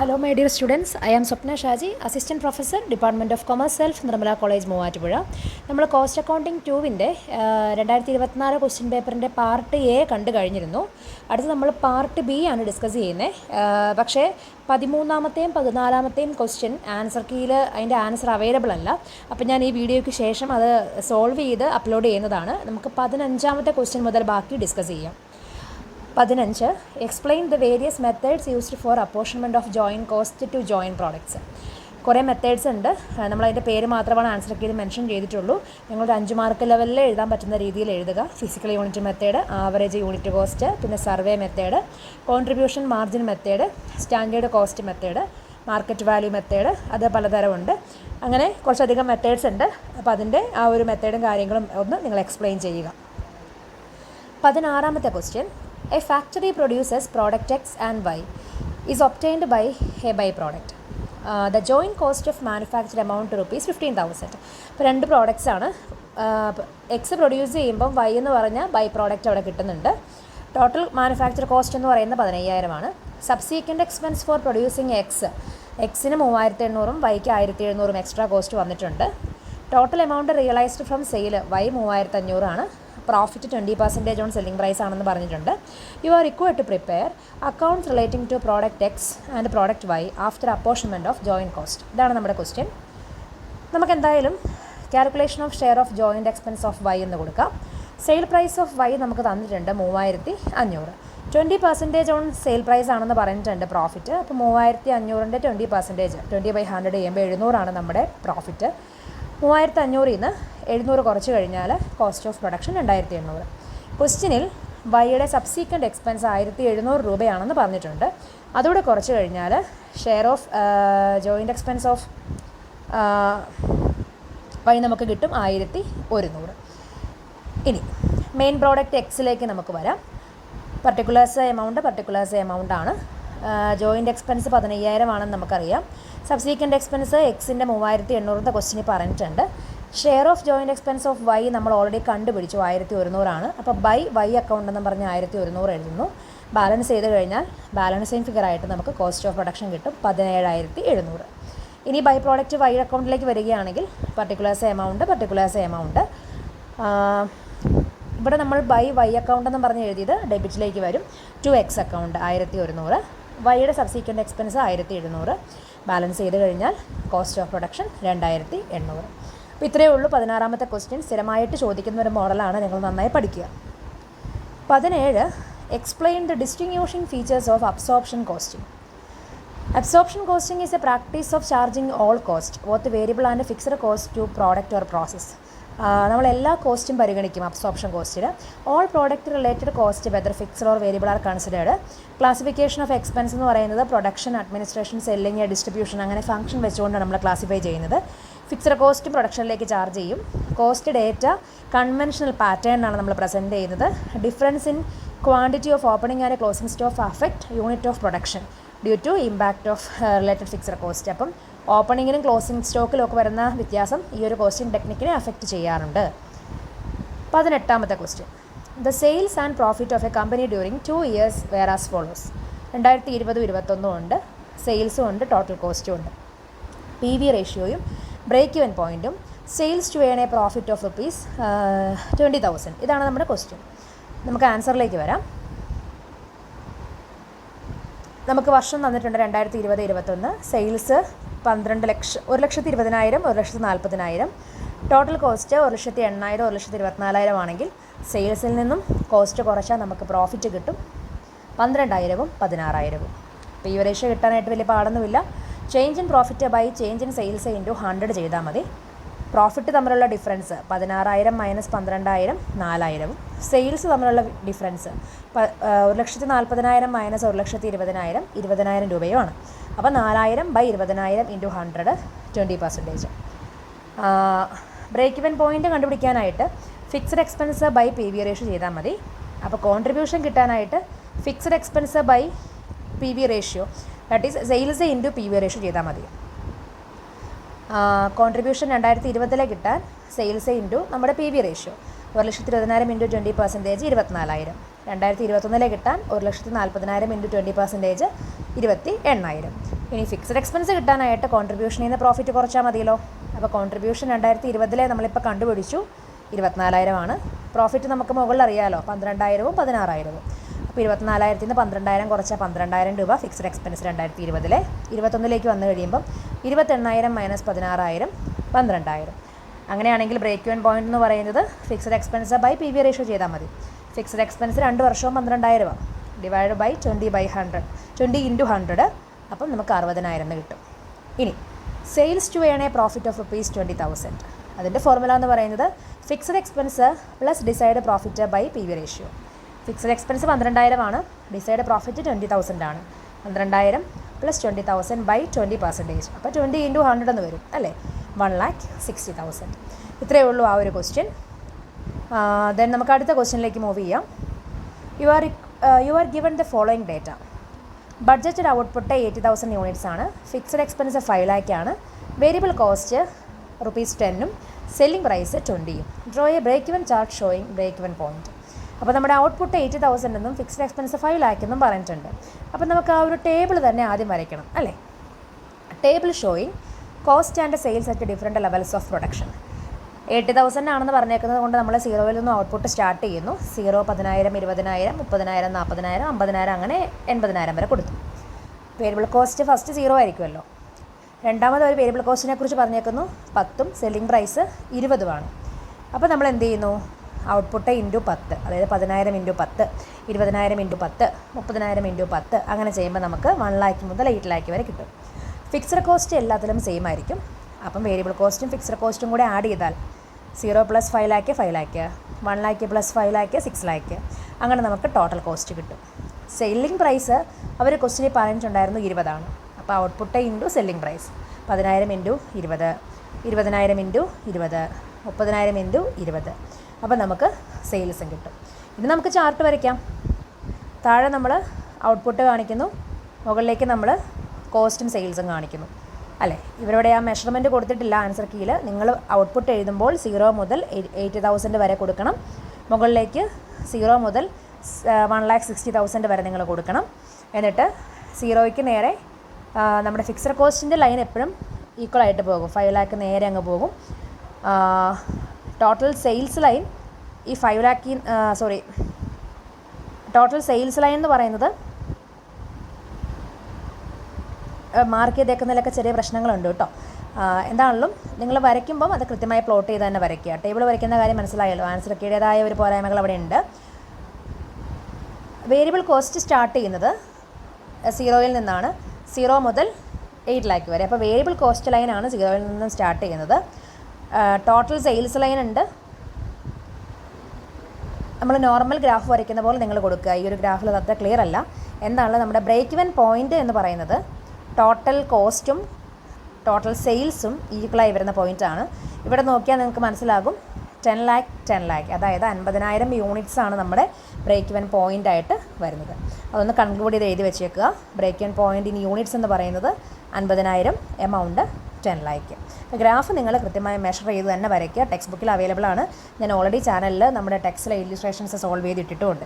Hello my dear students, I am Swapna Shaji, Assistant Professor, Department of Commerce, Self, Nirmala College, Muvattupuzha. നമ്മൾ cost accounting 2-ൻ്റെ 2024 question പേപ്പറിൻ്റെ part A കണ്ടു കഴിഞ്ഞിരുന്നു. അടുത്ത് നമ്മൾ part B ആണ് discuss ചെയ്യുന്നത്. പക്ഷേ 13-ാമത്തെയും 14-ാമത്തെയും ക്വസ്റ്റ്യൻ ആൻസർ കീയിൽ അതിൻ്റെ ആൻസർ അവൈലബിൾ അല്ല. അപ്പോൾ ഞാൻ ഈ വീഡിയോയ്ക്ക് ശേഷം അത് സോൾവ് ചെയ്ത് അപ്ലോഡ് ചെയ്യുന്നതാണ്. നമുക്ക് 15-ാമത്തെ ക്വസ്റ്റ്യൻ മുതൽ ബാക്കി ഡിസ്കസ് ചെയ്യാം. 15. Explain the various methods used for apportionment of joint cost to joint products. കുറേ മെത്തേഡ്സ് ഉണ്ട്. നമ്മളതിൻ്റെ പേര് മാത്രമാണ് ആൻസർ കീയിൽ മെൻഷൻ ചെയ്തിട്ടുള്ളൂ. നിങ്ങളുടെ 5 മാർക്ക് ലെവലിൽ എഴുതാൻ പറ്റുന്ന രീതിയിൽ എഴുതുക. Physical unit method, average unit cost, പിന്നെ survey method, contribution margin method, standard cost method, market value method, അത് പലതരമുണ്ട്. അങ്ങനെ കുറച്ചധികം മെത്തേഡ്സ് ഉണ്ട്. അപ്പോൾ അതിൻ്റെ ആ ഒരു മെത്തേഡും കാര്യങ്ങളും ഒന്ന് നിങ്ങൾ എക്സ്പ്ലെയിൻ ചെയ്യുക. 16-ാമത്തെ question. A factory produces product X and Y is obtained by a byproduct. The joint cost of manufacture amount to rupees 15,000. ഇപ്പോൾ 2 പ്രോഡക്റ്റ്സ് ആണ്. എക്സ് പ്രൊഡ്യൂസ് ചെയ്യുമ്പം വൈ എന്ന് പറഞ്ഞാൽ ബൈ പ്രോഡക്റ്റ് അവിടെ കിട്ടുന്നുണ്ട്. ടോട്ടൽ മാനുഫാക്ചർ കോസ്റ്റ് എന്ന് പറയുന്നത് 15,000 ആണ്. സബ്സീക്വൻറ്റ് എക്സ്പെൻസ് ഫോർ പ്രൊഡ്യൂസിങ് എക്സിന് 3,800 വൈക്ക് 1,700 എക്സ്ട്രാ കോസ്റ്റ് വന്നിട്ടുണ്ട്. Total amount realised from sale Y 3,500 ആണ്. പ്രോഫിറ്റ് 20% ഓൺ സെല്ലിംഗ് പ്രൈസ് ആണെന്ന് പറഞ്ഞിട്ടുണ്ട്. You are required to prepare accounts relating to product X and product Y after apportionment of joint cost. ഇതാണ് നമ്മുടെ question. നമുക്ക് എന്തായാലും calculation of share of joint expense of Y എന്ന് കൊടുക്കാം. Sale price of Y നമുക്ക് തന്നിട്ടുണ്ട് 3,500. 20% on sale price ആണെന്ന് പറഞ്ഞിട്ടുണ്ട് പ്രോഫിറ്റ്. അപ്പോൾ 3,500ൻ്റെ 20%, 20/100 ചെയ്യുമ്പോൾ 700 നമ്മുടെ പ്രോഫിറ്റ്. 3,500ൽ നിന്ന് 700 കുറച്ച് കഴിഞ്ഞാൽ കോസ്റ്റ് ഓഫ് പ്രൊഡക്ഷൻ 2,800. ക്വസ്റ്റ്യനിൽ വൈയുടെ സബ്സീക്വൻറ്റ് എക്സ്പെൻസ് 1,700 രൂപയാണെന്ന് പറഞ്ഞിട്ടുണ്ട്. അതുകൂടെ കുറച്ച് കഴിഞ്ഞാൽ share of joint expense of Y നമുക്ക് കിട്ടും 1,100. ഇനി മെയിൻ പ്രോഡക്റ്റ് എക്സിലേക്ക് നമുക്ക് വരാം. പർട്ടിക്കുലേഴ്സ് എമൗണ്ട് ആണ്. ജോയിൻറ്റ് എക്സ്പെൻസ് 15,000 ആണെന്ന് നമുക്കറിയാം. സബ്സീക്വൻറ്റ് എക്സ്പെൻസ് എക്സിൻ്റെ 3,800 ക്വസ്റ്റിന് പറഞ്ഞിട്ടുണ്ട്. Share of joint expense of Y നമ്മൾ ഓൾറെഡി കണ്ടുപിടിച്ചു 1,100 ആണ്. അപ്പോൾ ബൈ വൈ അക്കൗണ്ട് എന്ന് പറഞ്ഞ് 1,100 എഴുതുന്നു. ബാലൻസ് ചെയ്ത് കഴിഞ്ഞാൽ ബാലൻസിങ് ഫിഗർ ആയിട്ട് നമുക്ക് കോസ്റ്റ് ഓഫ് പ്രൊഡക്ഷൻ കിട്ടും 17,700. ഇനി ബൈ പ്രോഡക്റ്റ് വൈ അക്കൗണ്ടിലേക്ക് വരികയാണെങ്കിൽ പർട്ടിക്കുലേഴ്സ് എമൗണ്ട് ഇവിടെ നമ്മൾ ബൈ വൈ അക്കൗണ്ട് എന്ന് പറഞ്ഞ് എഴുതിയത് ഡെബിറ്റിലേക്ക് വരും. ടു എക്സ് അക്കൗണ്ട് 1,100, വൈയുടെ സബ്സീക്വൻറ്റ് എക്സ്പെൻസ് 1,700. ബാലൻസ് ചെയ്ത് കഴിഞ്ഞാൽ കോസ്റ്റ് ഓഫ് പ്രൊഡക്ഷൻ 2,800. അപ്പോൾ ഇത്രയേ ഉള്ളൂ 16-ാമത്തെ ക്വസ്റ്റ്യൻ. സ്ഥിരമായിട്ട് ചോദിക്കുന്ന ഒരു മോഡലാണ്, നിങ്ങൾ നന്നായി പഠിക്കുക. 17. Explain the distinguishing features of absorption costing. Absorption costing is a practice of charging all cost, both variable and fixed cost to product or process. നമ്മൾ എല്ലാ കോസ്റ്റും പരിഗണിക്കും അബ്സോർപ്ഷൻ കോസ്റ്റിൽ. All product related cost whether fixed or variable are considered. Classification of expense എന്ന് പറയുന്നത് production, administration, selling, distribution അങ്ങനെ function വെച്ചുകൊണ്ടാണ് നമ്മൾ ക്ലാസിഫൈ ചെയ്യുന്നത്. ഫിക്സഡ് കോസ്റ്റ് പ്രൊഡക്ഷനിലേക്ക് ചാർജ് ചെയ്യും. കോസ്റ്റ് ഡേറ്റ കൺവെൻഷണൽ പാറ്റേണിനാണ് നമ്മൾ പ്രസൻറ്റ് ചെയ്യുന്നത്. Difference in quantity of opening and closing stock affect unit of production due to impact of related fixed cost. അപ്പം ഓപ്പണിങ്ങിനും ക്ലോസിംഗ് സ്റ്റോക്കിലും ഒക്കെ വരുന്ന വ്യത്യാസം ഈ ഒരു കോസ്റ്റിംഗ് ടെക്നിക്കിനെ അഫക്റ്റ് ചെയ്യാറുണ്ട്. 18-ാമത്തെ question. The sales and profit of a company during 2 years were as follows. 2020-21 ഉണ്ട്. സെയിൽസും ഉണ്ട്, ടോട്ടൽ കോസ്റ്റും ഉണ്ട്. PV റേഷ്യോയും ബ്രേക്ക് ഇവൻ പോയിൻറ്റും sales to earn a profit of rupees 20,000. ഇതാണ് നമ്മുടെ ക്വസ്റ്റ്യൻ. നമുക്ക് ആൻസറിലേക്ക് വരാം. നമുക്ക് വർഷം തന്നിട്ടുണ്ട് 2020-21. സെയിൽസ് 12 ലക്ഷം, 1,20,000, 1,40,000. ടോട്ടൽ കോസ്റ്റ് 1,08,000, 1,24,000 ആണെങ്കിൽ സെയിൽസിൽ നിന്നും കോസ്റ്റ് കുറച്ചാൽ നമുക്ക് പ്രോഫിറ്റ് കിട്ടും 12,000-ഉം 16,000-ഉം. അപ്പോൾ ഈ റേഷ്യോ കിട്ടാനായിട്ട് വലിയ പാടൊന്നുമില്ല. Change in profit by change in sales into 100 ചെയ്താൽ മതി. പ്രോഫിറ്റ് തമ്മിലുള്ള ഡിഫറൻസ് 16,000 മൈനസ് 12,000 4,000-ഉം. സെയിൽസ് തമ്മിലുള്ള ഡിഫറൻസ് 1,40,000 മൈനസ് 1,20,000 20,000 രൂപയുമാണ്. അപ്പോൾ 4,000 by 20,000 into 100 20%. Break even point കണ്ടുപിടിക്കാനായിട്ട് fixed expense by PV ratio ചെയ്താൽ മതി. അപ്പോൾ കോൺട്രിബ്യൂഷൻ കിട്ടാനായിട്ട് ഫിക്സഡ് expense by PV ratio that is sales into PV ratio ചെയ്താൽ മതി. കോൺട്രിബ്യൂഷൻ 2020 കിട്ടാൻ സെയിൽസ് ഇൻറ്റു നമ്മുടെ PV റേഷ്യോ 1,20,000 ഇൻറ്റു 20% 24,000. 2021 കിട്ടാൻ 1,40,000 ഇൻറ്റു 20% 28,000. ഇനി ഫിക്സഡ് എക്സ്പെൻസ് കിട്ടാനായിട്ട് കോൺട്രിബ്യൂഷനിൽ നിന്ന് പ്രോഫിറ്റ് കുറച്ചാൽ മതിയല്ലോ. അപ്പോൾ കോൺട്രിബ്യൂഷൻ 2020 നമ്മളിപ്പോൾ കണ്ടുപിടിച്ചു 24,000 ആണ്. പ്രോഫിറ്റ് നമുക്ക് മുകളിൽ അറിയാമല്ലോ 12,000-ഉം 16,000-ഉം. അപ്പോൾ 24,000 നിന്ന് 12,000 കുറച്ചാൽ 12,000 രൂപ ഫിക്സഡ് എക്സ്പെൻസ് 2020. 21 വന്നു കഴിയുമ്പം 28,000 മൈനസ് 16,000 12,000. അങ്ങനെയാണെങ്കിൽ ബ്രേക്ക് ഇവൻ പോയിന്റ് എന്ന് പറയുന്നത് fixed expense by P V ratio ചെയ്താൽ മതി. ഫിക്സഡ് എക്സ്പെൻസ് 2 വർഷവും 12,000 ഡിവൈഡ് ബൈ 20/100 20 × 100. അപ്പം നമുക്ക് 60,000 എന്ന് കിട്ടും. ഇനി sales to earn a profit of ₹20,000. അതിൻ്റെ ഫോർമുല എന്ന് പറയുന്നത് fixed expense plus desired profit by P V ratio. Fixed expense 12,000 ആണ്, ഡിസൈഡ് പ്രോഫിറ്റ് 20,000 ആണ്. 12,000 പ്ലസ് 20,000 ബൈ 20%. അപ്പോൾ 20 × 100 എന്ന് വരും അല്ലേ, 1,60,000. ഇത്രയേ ഉള്ളൂ ആ ഒരു ക്വസ്റ്റ്യൻ. ദെൻ നമുക്ക് അടുത്ത ക്വസ്റ്റ്യനിലേക്ക് മൂവ് ചെയ്യാം. You are given the following data. Budgeted output 80,000 units ആണ്. ഫിക്സഡ് എക്സ്പെൻസ് 5 lakh ആണ്. വേരിയബിൾ കോസ്റ്റ് ₹10-ഉം സെല്ലിംഗ് പ്രൈസ് 20-യും. Draw a break even chart showing break even point. അപ്പോൾ നമ്മുടെ ഔട്ട്പുട്ട് 80,000 എന്നും ഫിക്സഡ് എക്സ്പെൻസ് 5 lakh എന്നും പറഞ്ഞിട്ടുണ്ട്. അപ്പോൾ നമുക്ക് ആ ഒരു ടേബിൾ തന്നെ ആദ്യം വരയ്ക്കണം അല്ലേ. Table showing cost and sales at different levels of production. 80,000 ആണെന്ന് പറഞ്ഞേക്കുന്നത് കൊണ്ട് നമ്മൾ 0-ൽ നിന്നും ഔട്ട്പുട്ട് സ്റ്റാർട്ട് ചെയ്യുന്നു. 0, 10,000, 20,000, 30,000, 40,000, 50,000 അങ്ങനെ 80,000 വരെ കൊടുത്തു. വേരിയബിൾ കോസ്റ്റ് ഫസ്റ്റ് 0 ആയിരിക്കുമല്ലോ. രണ്ടാമത് ഒരു വേരിയബിൾ കോസ്റ്റിനെ കുറിച്ച് പറഞ്ഞേക്കുന്നു 10-ഉം സെല്ലിംഗ് പ്രൈസ് 20-ഉമാണ്. അപ്പോൾ നമ്മൾ എന്ത് ചെയ്യുന്നു, ഔട്ട്പുട്ട് × 10, അതായത് 10,000 × 10, 20,000 × 10, 30,000 × 10 അങ്ങനെ ചെയ്യുമ്പോൾ നമുക്ക് 1 lakh മുതൽ 8 lakh വരെ കിട്ടും. ഫിക്സഡ് കോസ്റ്റ് എല്ലാത്തിലും സെയിം ആയിരിക്കും. അപ്പം വേരിയബിൾ കോസ്റ്റും ഫിക്സഡ് കോസ്റ്റും കൂടെ ആഡ് ചെയ്താൽ 0 + 5 lakh 5 lakh, 1 lakh + 5 lakh 6 lakh, അങ്ങനെ നമുക്ക് ടോട്ടൽ കോസ്റ്റ് കിട്ടും. സെല്ലിംഗ് പ്രൈസ് അവർ ക്വസ്റ്റ്യനിൽ പറഞ്ഞിട്ടുണ്ടായിരുന്നു 20 ആണ്. അപ്പോൾ ഔട്ട്പുട്ട് × സെല്ലിംഗ് പ്രൈസ് 10,000 × 20, 20,000 × 20, 30,000 × 20. അപ്പോൾ നമുക്ക് സെയിൽസും കിട്ടും. ഇത് നമുക്ക് ചാർട്ട് വരയ്ക്കാം. താഴെ നമ്മൾ ഔട്ട്പുട്ട് കാണിക്കുന്നു, മുകളിലേക്ക് നമ്മൾ കോസ്റ്റും സെയിൽസും കാണിക്കുന്നു അല്ലേ. ഇവരുടെ ആ മെഷർമെൻറ്റ് കൊടുത്തിട്ടില്ല ആൻസർ കീയിൽ. നിങ്ങൾ ഔട്ട്പുട്ട് എഴുതുമ്പോൾ 0 മുതൽ 80,000 വരെ കൊടുക്കണം. മുകളിലേക്ക് 0 മുതൽ 1,60,000 വരെ നിങ്ങൾ കൊടുക്കണം. എന്നിട്ട് 0യ്ക്ക് നേരെ നമ്മുടെ ഫിക്സഡ് കോസ്റ്റിൻ്റെ ലൈൻ എപ്പോഴും ഈക്വൽ ആയിട്ട് പോകും. 5 lakh നേരെ അങ്ങ് പോകും. ടോട്ടൽ സെയിൽസ് ലൈൻ ഈ 5 lakh ടോട്ടൽ സെയിൽസ് ലൈൻ എന്ന് പറയുന്നത് മാർക്ക് ചെയ്തേക്കുന്നതിലൊക്കെ ചെറിയ പ്രശ്നങ്ങളുണ്ട് കേട്ടോ. എന്താണെങ്കിലും നിങ്ങൾ വരയ്ക്കുമ്പം അത് കൃത്യമായി പ്ലോട്ട് ചെയ്ത് തന്നെ വരയ്ക്കുക. ടേബിൾ വരയ്ക്കുന്ന കാര്യം മനസ്സിലായല്ലോ. ആൻസർ കീടേതായ ഒരു പോരായ്മകൾ അവിടെ ഉണ്ട്. വേരിയബിൾ കോസ്റ്റ് സ്റ്റാർട്ട് ചെയ്യുന്നത് 0-ൽ നിന്നാണ്, 0 മുതൽ 8 lakh വരെ. അപ്പോൾ വേരിയബിൾ കോസ്റ്റ് ലൈനാണ് 0-ൽ നിന്നും സ്റ്റാർട്ട് ചെയ്യുന്നത്. ടോട്ടൽ സെയിൽസ് ലൈൻ ഉണ്ട്. നമ്മൾ നോർമൽ ഗ്രാഫ് വരയ്ക്കുന്ന പോലെ നിങ്ങൾ കൊടുക്കുക. ഈ ഒരു ഗ്രാഫിൽ അത്ര ക്ലിയർ അല്ല. എന്താണ് നമ്മുടെ ബ്രേക്ക് ഇവൻ പോയിന്റ് എന്ന് പറയുന്നത് ടോട്ടൽ കോസ്റ്റും ടോട്ടൽ സെയിൽസും ഈക്വലായി വരുന്ന പോയിൻ്റാണ്. ഇവിടെ നോക്കിയാൽ നിങ്ങൾക്ക് മനസ്സിലാകും 10 lakh, അതായത് 50,000 യൂണിറ്റ്സ് ആണ് നമ്മുടെ ബ്രേക്ക് ഇവൻ പോയിൻ്റ് ആയിട്ട് വരുന്നത്. അതൊന്ന് കൺക്ലൂഡ് ചെയ്ത് എഴുതി വെച്ചേക്കുക. Break even point in units എന്ന് പറയുന്നത് 50,000, എമൗണ്ട് 10 lakh. ഗ്രാഫ് നിങ്ങൾ കൃത്യമായി മെഷർ ചെയ്ത് തന്നെ വരയ്ക്കുക. ടെക്സ്റ്റ് ബുക്കിൽ അവൈലബിൾ ആണ്. ഞാൻ ഓൾറെഡി ചാനലിൽ നമ്മുടെ ടെക്സ്റ്റിലെ ഇല്ലുസ്ട്രേഷൻസ് സോൾവ് ചെയ്തിട്ടിട്ടുമുണ്ട്.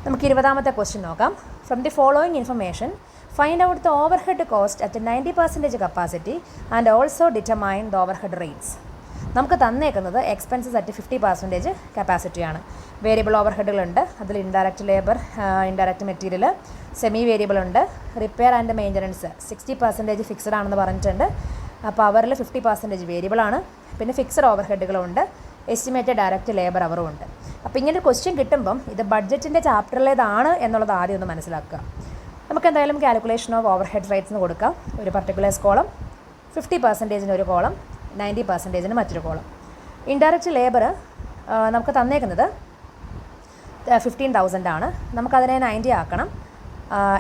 നമുക്ക് 20ാമത്തെ ക്വസ്റ്റ്യൻ നോക്കാം. From the following information find out the overhead cost at 90% capacity and also determine the overhead rates. നമുക്ക് തന്നേക്കുന്നത് എക്സ്പെൻസസ് അറ്റ് 50% കപ്പാസിറ്റിയാണ്. വേരിയബിൾ ഓവർഹെഡുകളുണ്ട്. അതിൽ indirect labour, indirect material, semi variable ഉണ്ട്. റിപ്പയർ ആൻഡ് മെയിൻ്റനൻസ് 60% ഫിക്സഡ് ആണെന്ന് പറഞ്ഞിട്ടുണ്ട്. പവറിൽ 50% വേരിയബിൾ ആണ്. പിന്നെ ഫിക്സഡ് ഓവർഹെഡുകളുണ്ട്. എസ്റ്റിമേറ്റഡ് ഡയറക്റ്റ് ലേബർ അവറും ഉണ്ട്. അപ്പോൾ ഇങ്ങനെ ഒരു ക്വസ്റ്റ്യൻ കിട്ടുമ്പം ഇത് ബഡ്ജറ്റിൻ്റെ ചാപ്റ്ററിലേതാണ് എന്നുള്ളത് ആദ്യം ഒന്ന് മനസ്സിലാക്കുക. നമുക്ക് എന്തായാലും calculation of over head rates എന്ന് കൊടുക്കാം. ഒരു പർട്ടിക്കുലേഴ്സ് കോളം, 50%-ന് ഒരു കോളം, 90%-ന് മറ്റൊരു കോളം. ഇൻഡയറക്റ്റ് ലേബർ നമുക്ക് തന്നേക്കുന്നത് 15,000 ആണ്. നമുക്കതിനെ 90 ആക്കണം.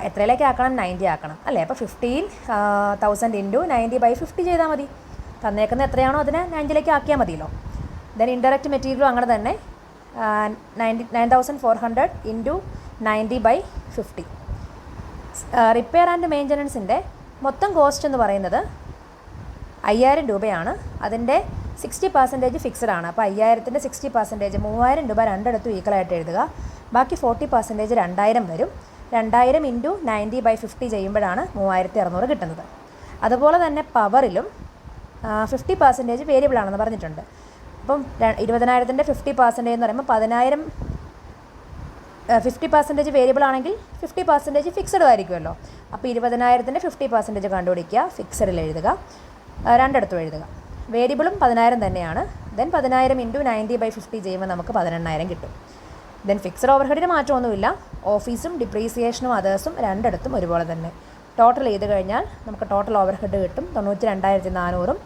എത്രയിലേക്ക് ആക്കണം? 90 ആക്കണം അല്ലേ. അപ്പോൾ 15,000 × 90/50 ചെയ്താൽ മതി. തന്നേക്കുന്നത് എത്രയാണോ അതിനെ 90ലേക്ക് ആക്കിയാൽ മതിയല്ലോ. ദെൻ ഇൻഡയറക്റ്റ് മെറ്റീരിയലും അങ്ങനെ തന്നെ 9,400 × 90/50. റിപ്പയർ ആൻഡ് മെയിൻ്റനൻസിൻ്റെ മൊത്തം കോസ്റ്റ് എന്ന് പറയുന്നത് 5,000 രൂപയാണ്. അതിൻ്റെ 60% ഫിക്സഡ് ആണ്. അപ്പോൾ 5,000-ൻ്റെ 60% 3,000 രൂപ രണ്ടിടത്തും ഈക്വലായിട്ട് എഴുതുക. ബാക്കി 40% 2,000 വരും. 2000 ഇൻറ്റു 90/50 ചെയ്യുമ്പോഴാണ് 3600 കിട്ടുന്നത്. അതുപോലെ തന്നെ പവറിലും 50% വേരിയബിൾ ആണെന്ന് പറഞ്ഞിട്ടുണ്ട്. അപ്പം 20,000-ൻ്റെ 50% എന്ന് പറയുമ്പോൾ 10,000 50% വേരിയബിൾ ആണെങ്കിൽ 50% ഫിക്സഡും ആയിരിക്കുമല്ലോ. അപ്പോൾ 20,000-ൻ്റെ 50% കണ്ടുപിടിക്കുക, ഫിക്സഡിൽ എഴുതുക, രണ്ടിടത്തും എഴുതുക. വേരിയബിളും 10,000 തന്നെയാണ്. ദെൻ 10,000 ഇൻറ്റു 90/50 ചെയ്യുമ്പോൾ നമുക്ക് 18,000 കിട്ടും. ദെൻ ഫിക്സഡ് ഓവർഹെഡിന് മാറ്റമൊന്നുമില്ല. ഓഫീസും ഡിപ്രീസിയേഷനും അതേഴ്സും രണ്ടിടത്തും ഒരുപോലെ തന്നെ. ടോട്ടൽ ചെയ്ത് കഴിഞ്ഞാൽ നമുക്ക് ടോട്ടൽ ഓവർഹെഡ് കിട്ടും 92,400-ഉം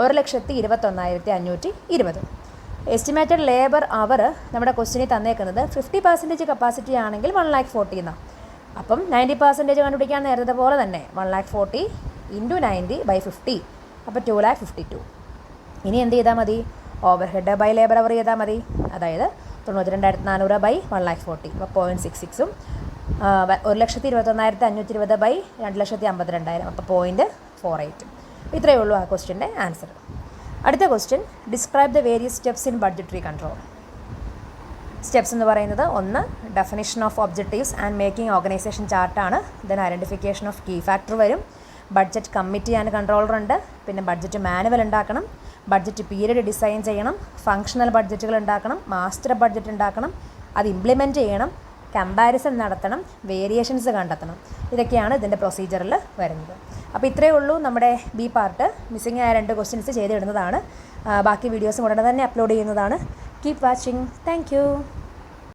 1,21,520. എസ്റ്റിമേറ്റഡ് ലേബർ അവർ നമ്മുടെ ക്വസ്റ്റിനിൽ തന്നേക്കുന്നത് 50% കപ്പാസിറ്റി ആണെങ്കിൽ 1,40,000 എന്നാണ്. അപ്പം 90% കണ്ടുപിടിക്കാൻ നേരത്തെ പോലെ തന്നെ 1,40,000 ഇൻറ്റു 90/50, അപ്പോൾ 2,52,000. ഇനി എന്ത് ചെയ്താൽ മതി? ഓവർഹെഡ് ബൈ ലേബർ അവർ ചെയ്താൽ മതി. അതായത് 92,400 ബൈ 1,40,000, അപ്പോൾ 0.66ഉം 1,21,520 ബൈ 2,52,000, അപ്പോൾ 0.48. ഇത്രയേ ഉള്ളൂ ആ ക്വസ്റ്റ്യൻ്റെ ആൻസർ. അടുത്ത question, describe the various steps in budgetary control. Steps എന്ന് പറയുന്നത് 1 definition of objectives and making organisation ചാർട്ടാണ്. Then identification of key factor വരും. ബഡ്ജറ്റ് കമ്മിറ്റി ആൻഡ് കൺട്രോളർ ഉണ്ട്. പിന്നെ ബഡ്ജറ്റ് മാനുവൽ ഉണ്ടാക്കണം, ബഡ്ജറ്റ് പീരീഡ് ഡിസൈൻ ചെയ്യണം, ഫങ്ഷണൽ ബഡ്ജറ്റുകൾ ഉണ്ടാക്കണം, മാസ്റ്റർ ബഡ്ജറ്റ് ഉണ്ടാക്കണം, അത് ഇംപ്ലിമെൻറ്റ് ചെയ്യണം, കമ്പാരിസൺ നടത്തണം, വേരിയേഷൻസ് കണ്ടെത്തണം. ഇതൊക്കെയാണ് ഇതിൻ്റെ പ്രൊസീജിയറിൽ വരുന്നത്. അപ്പോൾ ഇത്രയേ ഉള്ളൂ നമ്മുടെ ബി പാർട്ട്. മിസ്സിംഗ് ആയ 2 ക്വസ്റ്റ്യൻസ് ചെയ്തിടുന്നതാണ്. ബാക്കി വീഡിയോസും ഉടനെ തന്നെ അപ്ലോഡ് ചെയ്യുന്നതാണ്. Keep watching. Thank you.